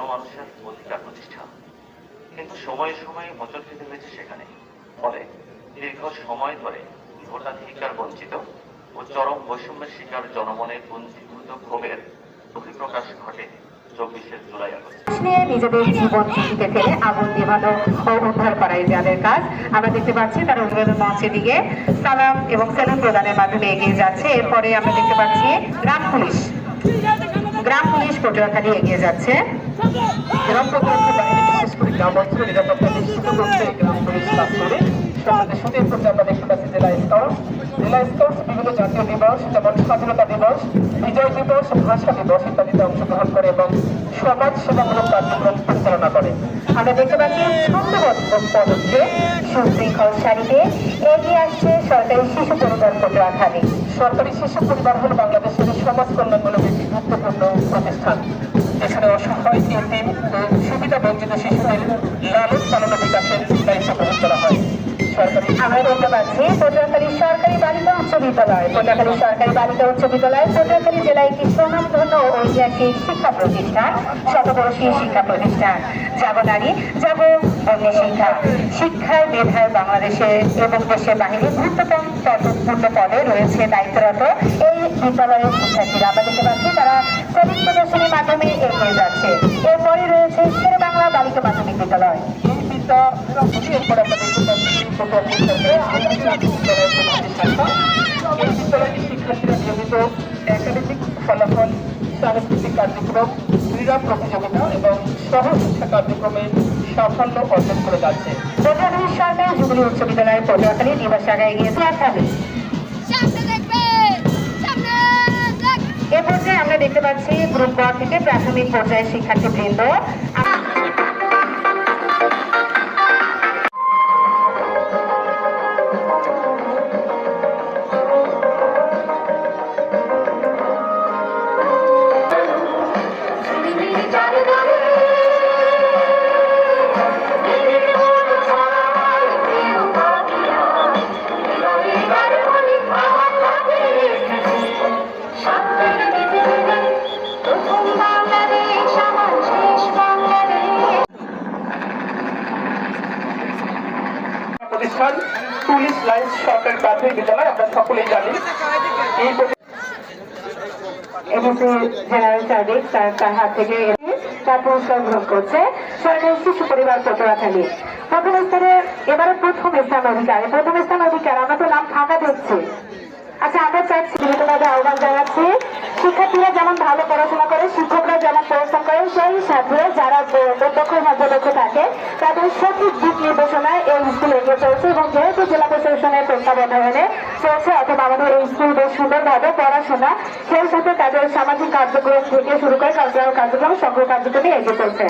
গণমানুষের অধিকার প্রতিষ্ঠান, কিন্তু সময়ে সময়ে মোচড় খেতে হয়েছে সেখানে। ফলে দীর্ঘ সময় ধরে ভোটাধিকার বঞ্চিত ও চরম বৈষম্যের শিকার জনমনের পুঞ্জীভূত ক্ষোভের বহিঃপ্রকাশ ঘটে 24শে জুলাই আগস্ট। নিজেদের জীবন ঝুঁকিতে ফেলে আগুন নেভানো ও উদ্ধার করাই যাদের কাজ। আমরা দেখতে পাচ্ছি তারা উদ্বোধন মঞ্চের দিকে সালাম এবং সেলুন প্রদানের মাধ্যমে এগিয়ে যাচ্ছে। এরপরে আমরা দেখতে পাচ্ছি গ্রাম পুলিশ পটুয়াখালী এগিয়ে যাচ্ছে। গ্রাম প্রতিরক্ষা বাহিনী বিশেষ করে গ্রাম অঞ্চলে নিরাপত্তা নিশ্চিত করতে গ্রাম পুলিশ কাজ করে। সমাজের সুদের প্রতি আমরা দেখতে পাচ্ছি জেলা স্কাউটস বিভিন্ন জাতীয় দিবস যেমন স্বাধীনতা দিবস, বিজয় দিবস, ভাষা দিবস ইত্যাদিতে অংশগ্রহণ করে এবং সমাজ সেবামূলক কার্যক্রম পরিচালনা করে। আমরা দেখতে পাচ্ছি ছন্দবদ্ধ পদক্ষে সুশৃঙ্খল সারিতে এগিয়ে আসছে সরকারি শিশু পরিবার পটুয়াখালী। সরকারি শিশু পরিবার হল বাংলাদেশের সমাজ কল্যাণমূলক একটি গুরুত্বপূর্ণ প্রতিষ্ঠান। এখানে অসহায় এতিম ও সুবিধা বঞ্চিত শিশুদের লালন পালন বিকাশের দায়িত্ব গ্রহণ করা হয়। আমরা দেখতে পাচ্ছি পটুয়াখালী সরকারি বালিকা উচ্চ বিদ্যালয়। পটুয়াখালী সরকারি বালিকা উচ্চ বিদ্যালয় পটুয়াখালী জেলায় একটি সুনামধন্য ঐতিহাসিক শিক্ষা প্রতিষ্ঠান, শতবর্ষী শিক্ষা প্রতিষ্ঠান। যাব নারী, যাব অন্য শিক্ষা। শিক্ষায় মেধায় বাংলাদেশে এবং দেশের বাহিরে গুরুত্বপূর্ণ পদে রয়েছে দায়িত্বরত এই বিদ্যালয়ের শিক্ষার্থীরা। আমরা দেখতে পাচ্ছি তারা শ্রমিক প্রদর্শনীর মাধ্যমে এগিয়ে যাচ্ছে। এরপরে রয়েছে শেরে বাংলা বালিকা মাধ্যমিক বিদ্যালয়। এই বিদ্যালয়টি শিক্ষার্থীরা নিয়মিত একাডেমিক ফলাফল, সাংস্কৃতিক কার্যক্রম, ক্রীড়া প্রতিযোগিতা এবং সহ শিক্ষা কার্যক্রমে সাফল্য অর্জন করে যাচ্ছে। পটুয়াখালী সরকারি যুগলী উচ্চ বিদ্যালয় পটুয়াখালী দিবস শাখায় গিয়েছে আসামে। এ পর্যায়ে আমরা দেখতে পাচ্ছি গ্রুপ গ থেকে প্রাথমিক পর্যায়ের শিক্ষার্থীবৃন্দ। প্রতিষ্ঠান পুলিশ লাইন্স সরকারি প্রাথমিক বিদ্যালয়, আমরা সকলেই জানি। এই জেনারেল সার্ভিস তার হাত থেকে তার পুরস্কার গ্রহণ করছে সরকারি শিশু পরিবার পটুয়াখালী। প্রথম স্থানে এবারে প্রথম স্থান অধিকার। আমরা তো নাম ফাঁকা দেখছি। আচ্ছা, আমরা চাচ্ছি বিভিন্নভাবে আহ্বান জানাচ্ছি শিক্ষার্থীরা যেমন ভালো পড়াশোনা করে, শিক্ষকরা যেমন পরিশ্রম করে, সেই সাথে যারা দক্ষ মধ্যলক্ষ্য থাকে তাদের সঠিক দিক নির্দেশনায় এই স্কুল এগিয়ে চলছে এবং যেহেতু জেলা প্রশাসনের তত্ত্বাবধানে চলছে অথবা আমাদের এই স্কুল বেশ সুন্দরভাবে পড়াশোনা, সেই সাথে তাদের সামাজিক কার্যক্রম থেকে শুরু করে কার্যক্রম সকল কার্যক্রমে এগিয়ে চলছে।